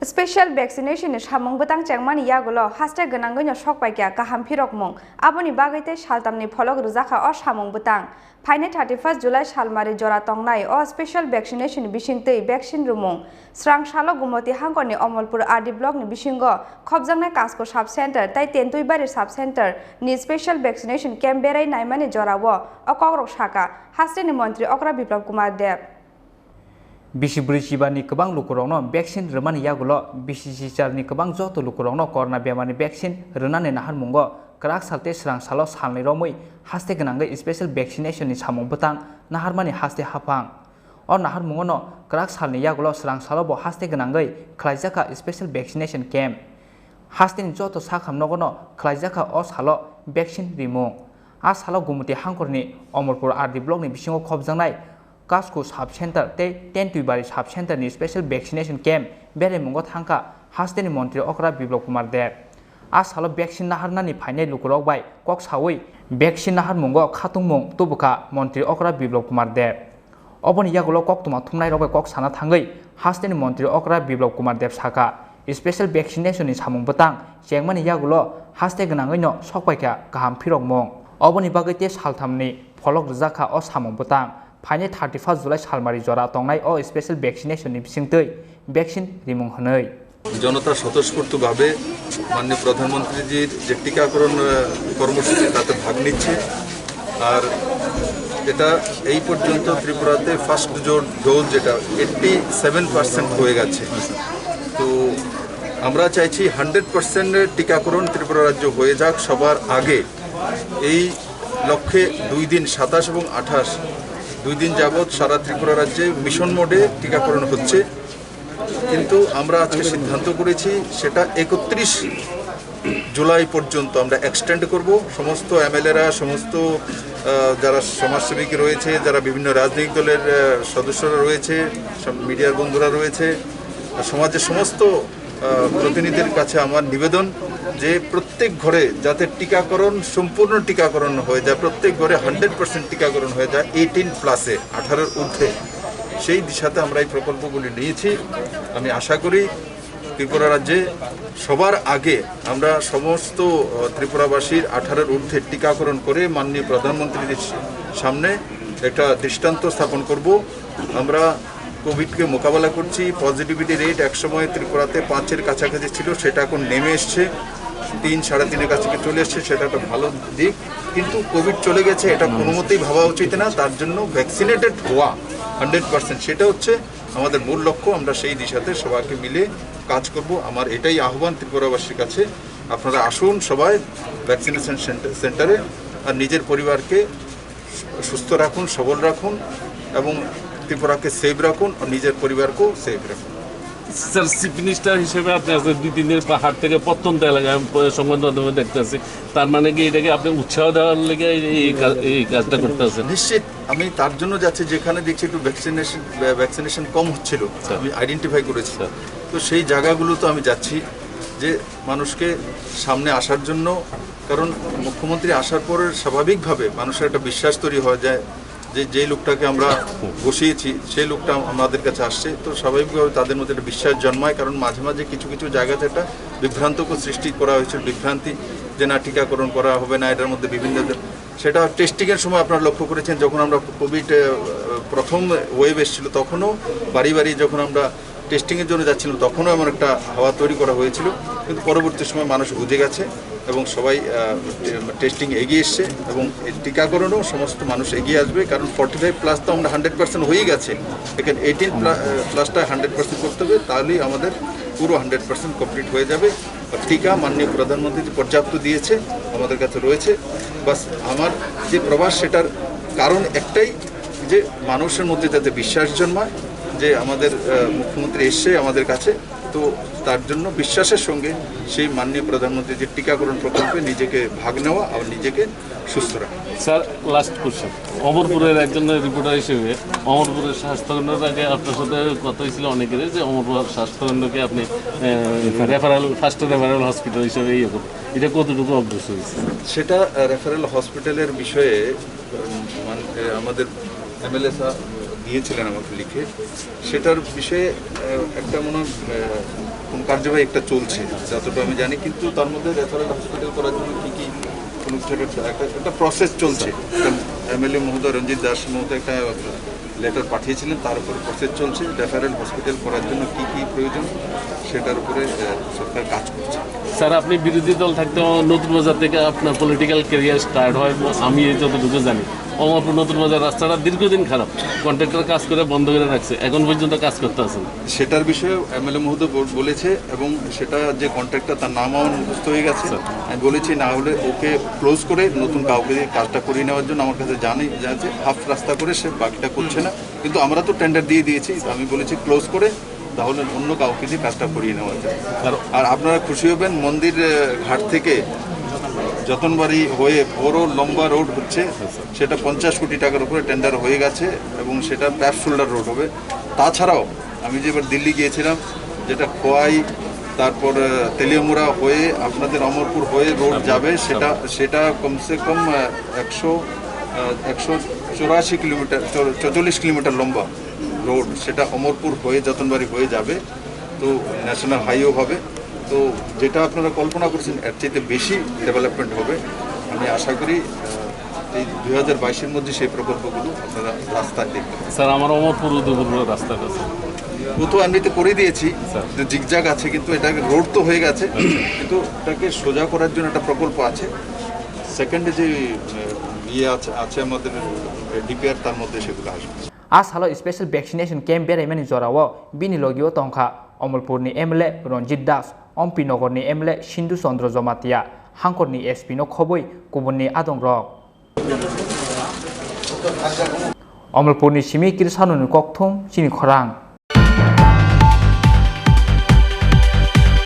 Special vaccination is hamong betang chengmani yagulo hashtag ganangonya shock by kya kaham pirok mong aboni bagaite shaltamni folog ruzaka or hamong betang Paine 31st July shalmari jora tongnai or special vaccination bishingte vaccine rumong Srangsalo gumoti hangkoni Amarpurni RD block ni bishingo khobjangnai kasko sub center tai tentuibari sub center ni special vaccination camp berai naimani jorawo okogrok shaka hasteni Mantri Okra Dev Bisibri Chibani Kabang Lukurong, vaccine Romani Yagulo, Bisichar Nikabang Zoto Lukurong, Corna Biamani vaccine, Renan and Nahanmungo, Karak Salte Srangsalo, Hanley Romui, Haste Gananga special vaccination is Hamong Batang, Naharmani Haste Hapang. Or Naharmungo, Karak Hanley Yagulo, Srangsalo, Haste Ganangai, Klaizaka special vaccination camp. Hastin Zoto Sakam Nogono, Klaizaka Os Halo, vaccine Rimo. As Halo Gumuti Hankorni, Amarpurni RD block ni Bishingo Kobzanai. Kasko sub center te tentuibari sub center ni special vaccination camp Beraimungo Thangkha hasteni Mantri Okra Dev asalo vaccine naharna ni phainai lukurok bai kok sawi vaccine naharmungo khatungmung tubuka Mantri Okra Dev oboni yagulo kok tuma thumnai robai kok sana thangai hasteni Mantri Okra Dev saka special vaccination ni samung batang chengmani yagulo haste ganangai no sokpaika kaham phirok mong oboni bagaite salthamni folok rjaka o samung batang Paine 31st July Salmari Jora Tongnai or special vaccination in Singtoi, vaccine Rimung Hanoi. জনতা স্বতঃস্ফূর্তভাবে মাননীয় প্রধানমন্ত্রীজির যে টিকাকরণ কর্মসূচি তাতে ভাগ নিচ্ছে আর এটা এই পর্যন্ত ত্রিপুরাতে ফার্স্ট ডোজ যেটা 87% হয়ে গেছে তো আমরা চাইছি 100% টিকাকরণ ত্রিপুরা রাজ্য হয়ে যাক সবার আগে এই লক্ষ্যে 2 দিন 27 এবং 28 2 দিন যাবত সারা ত্রিপুরা রাজ্যে মিশন মোডে টিকাকরণ হচ্ছে কিন্তু আমরা আজকে সিদ্ধান্ত করেছি সেটা 31 জুলাই পর্যন্ত আমরা এক্সটেন্ড করব সমস্ত এমএলএরা সমস্ত যারা সমাজসেবী রয়েছে যারা বিভিন্ন রাজনৈতিক দলের সদস্যরা রয়েছে মিডিয়ার বন্ধুরা রয়েছে সমাজের সমস্ত প্রতিনিধিদের কাছে আমার নিবেদন যে প্রত্যেক ঘরে যাতে টিকাকরণ সম্পূর্ণ টিকাকরণ হয়ে যায় প্রত্যেক ঘরে 100% টিকাকরণ হয়ে যায় 18 প্লাসে 18 এর ঊর্ধ্বে সেই দিশাতে আমরা এই প্রকল্পগুলি নিয়েছি আমি আশা করি ত্রিপুরা রাজ্যে সবার আগে আমরা সমস্ত ত্রিপুরাবাসীর 18 এর ঊর্ধ্বে টিকাকরণ করে মাননীয় প্রধানমন্ত্রীর সামনে একটা দৃষ্টান্ত স্থাপন করব আমরা কোভিডকে মোকাবেলা করছি পজিটিভিটি রেট একসময় ত্রিপুরাতে 5 এর কাছাকাছি ছিল সেটা এখন নেমে এসেছে 3-3.5 এর কাছে চলে এসেছে সেটা একটা ভালো দিক কিন্তু কোভিড চলে গেছে এটা কোনোমতেই ভাবা উচিত না তার জন্য ভ্যাকসিনেটেড হওয়া 100% সেটা হচ্ছে আমাদের মূল লক্ষ্য আমরা সেই দিশাতে সবাইকে মিলে কাজ করব আমার এটাই আহ্বান ত্রিপুরাবাসীর কাছে আপনারা আসুন সবাই ভ্যাকসিনেশন সেন্টারে আর নিজের পরিবারকে সুস্থ রাখুন সবল রাখুন এবং ত্রিপুরাকে সেভ রাখুন আর নিজের পরিবারকেও সেভ রাখুন স্যার চিফ মিনিস্টার হিসেবে আপনি আজকে 2-3 দিনের পাহাড় থেকে প্রত্যন্ত এলাকায় সংবাদ মাধ্যমে দেখতেছি তার মানে কি এটাকে আপনি উৎসাহ দেওয়ার লেগে এই কাজটা করতেছেন নিশ্চিত আমি তার জন্য যাচ্ছি যেখানে দেখছি একটু ভ্যাকসিনেশন কম হচ্ছিল আমি আইডেন্টিফাই করেছি তো সেই জায়গাগুলো তো আমি যাচ্ছি যে মানুষকে সামনে আসার জন্য কারণ মুখ্যমন্ত্রী আসার পরে স্বাভাবিকভাবে মানুষের একটা বিশ্বাস তৈরি হয়ে যায় যে লোকটাকে আমরা বসিয়েছি সেই লোকটা আমাদের কাছে আসছে তো স্বাভাবিকভাবে তাদের মধ্যে একটা বিশ্বাস জন্মায় কারণ মাঝে মাঝে কিছু কিছু জায়গাতে একটা বিভ্রান্তকর সৃষ্টি করা হয়েছিল বিভ্রান্তি যে না টিকাকরণ করা হবে না এটার মধ্যে বিভিন্ন সেটা টেস্টিংয়ের সময় আপনারা লক্ষ্য করেছেন যখন আমরা কোভিড প্রথম ওয়েভ এসেছিল তখনও বাড়ি বাড়ি যখন আমরা টেস্টিংয়ের জন্য যাচ্ছিলাম তখনও এমন একটা হাওয়া তৈরি করা হয়েছিল কিন্তু পরবর্তী সময় মানুষ বুঝে গেছে এবং সবাই টেস্টিং এগিয়ে এসছে এবং টিকাকরণও সমস্ত মানুষ এগিয়ে আসবে কারণ 45 প্লাস তো আমরা 100% হয়েই গেছে এখানে 18 প্লাসটা 100% করতে হবে তাহলেই আমাদের পুরো 100% কমপ্লিট হয়ে যাবে আর টিকা মাননীয় প্রধানমন্ত্রী যে পর্যাপ্ত দিয়েছে আমাদের কাছে রয়েছে বাস আমার যে প্রবাস সেটার কারণ একটাই যে মানুষের মধ্যে যাতে বিশ্বাস জন্মায় যে আমাদের মুখ্যমন্ত্রী এসছে আমাদের কাছে তো তার জন্য বিশ্বাসের সঙ্গে সেই মাননীয় প্রধানমন্ত্রী যে টিকাকরণ প্রকল্পে নিজেকে ভাগ নেওয়া আর নিজেকে সুস্থ রাখা স্যার লাস্ট কোশ্চেন অমরপুরের একজন রিপোর্টার হিসেবে অমরপুরের স্বাস্থ্যকেন্দ্রের আগে আপনার সাথে কথা হয়েছিল অনেকের যে অমরপুর স্বাস্থ্যকেন্দ্রকে আপনি ফার্স্ট রেফারেল হসপিটাল হিসেবে ইয়ে করবেন এটা কতটুকু অগ্রসর হয়েছে সেটা রেফারেল হসপিটালের বিষয়ে আমাদের এমএলএ দিয়েছিলেন আমাকে লিখে, সেটার বিষয়ে একটা মনে হয় কোন কার্যবাহী একটা চলছে যতটা আমি জানি, কিন্তু তার মধ্যে রেফারেল হসপিটাল করার জন্য কী কী কোনো কিছু একটা প্রসেস চলছে। এমএলএ মহোদয় রঞ্জিত দাস মহোদয় একটা লেটার পাঠিয়েছিলেন, তার উপরে প্রসেস চলছে। রেফারেল হসপিটাল করার জন্য কী কী প্রয়োজন সেটার উপরে সরকার কাজ করছে। স্যার, আপনি বিরোধী দল থাকতেও নতুন বাজার থেকে আপনার পলিটিক্যাল ক্যারিয়ার স্টার্ট হয়, আমি যতটুকু জানি। অমরপুর নতুন বাজার রাস্তাটা দীর্ঘদিন খারাপ, কন্ট্রাক্টর কাজ করে বন্ধ করে রাখছে, এখন পর্যন্ত কাজ করতে আছেন। সেটার বিষয়ে এমএলএ মহোদয় বলেছে, এবং সেটা যে কন্ট্রাক্টর তার নাম আমার মুখস্থ হয়ে গেছে। আমি বলেছি না হলে ওকে ক্লোজ করে নতুন কাউকে দিয়ে কাজটা করিয়ে নেওয়ার জন্য। আমার কাছে জানছে হাফ রাস্তা করে সে বাকিটা করছে না, কিন্তু আমরা তো টেন্ডার দিয়ে দিয়েছি। আমি বলেছি ক্লোজ করে তাহলে অন্য কাউকে দিয়ে কাজটা করিয়ে নেওয়া যায়। আর আপনারা খুশি হবেন, মন্দির ঘাট থেকে যতনবাড়ি হয়ে বড় লম্বা রোড হচ্ছে, সেটা 50 কোটি টাকার উপরে টেন্ডার হয়ে গেছে, এবং সেটা প্যাপ শোল্ডার রোড হবে। তাছাড়াও আমি যে এবার দিল্লি গিয়েছিলাম, যেটা খোয়াই তারপর তেলিয়ামুড়া হয়ে আপনাদের অমরপুর হয়ে রোড যাবে, সেটা কমসে কম 184 কিলোমিটার 44 কিলোমিটার লম্বা রোড। সেটা অমরপুর হয়ে যতনবাড়ি হয়ে যাবে, তো ন্যাশনাল হাইওয়ে হবে। তো যেটা আপনারা কল্পনা করছেন এর চাইতে বেশি ডেভেলপমেন্ট হবে। আমি আশা করি এই 2022-এর মধ্যে সেই প্রকল্পগুলো আপনারা রাস্তায় দেখবেন। স্যার, আমার অমরপুর উদয়পুর রাস্তাটা আছে, ও তো এমনিতে করে দিয়েছি, জিগজাগ আছে, কিন্তু এটাকে রোড তো হয়ে গেছে, কিন্তু এটাকে সোজা করার জন্য একটা প্রকল্প আছে। সেকেন্ডে যে আছে আমাদের ডিপিআর, তার মধ্যে সেগুলো আসবে। आज हालो स्पेशल वैक्सीनेशन कैम्प बेरायमानि जराव बिनि लगियो तंखा अमरपुरनि एमएलए रंजित दास, अम्पी नगरनि एमएलए सिंधु चंद्र जमातिया, हांखरनि एसपी नो खबै गुबुननि आदं रक। अमरपुरनि सिमी किरसानुनि ककथुम चिनि खरां।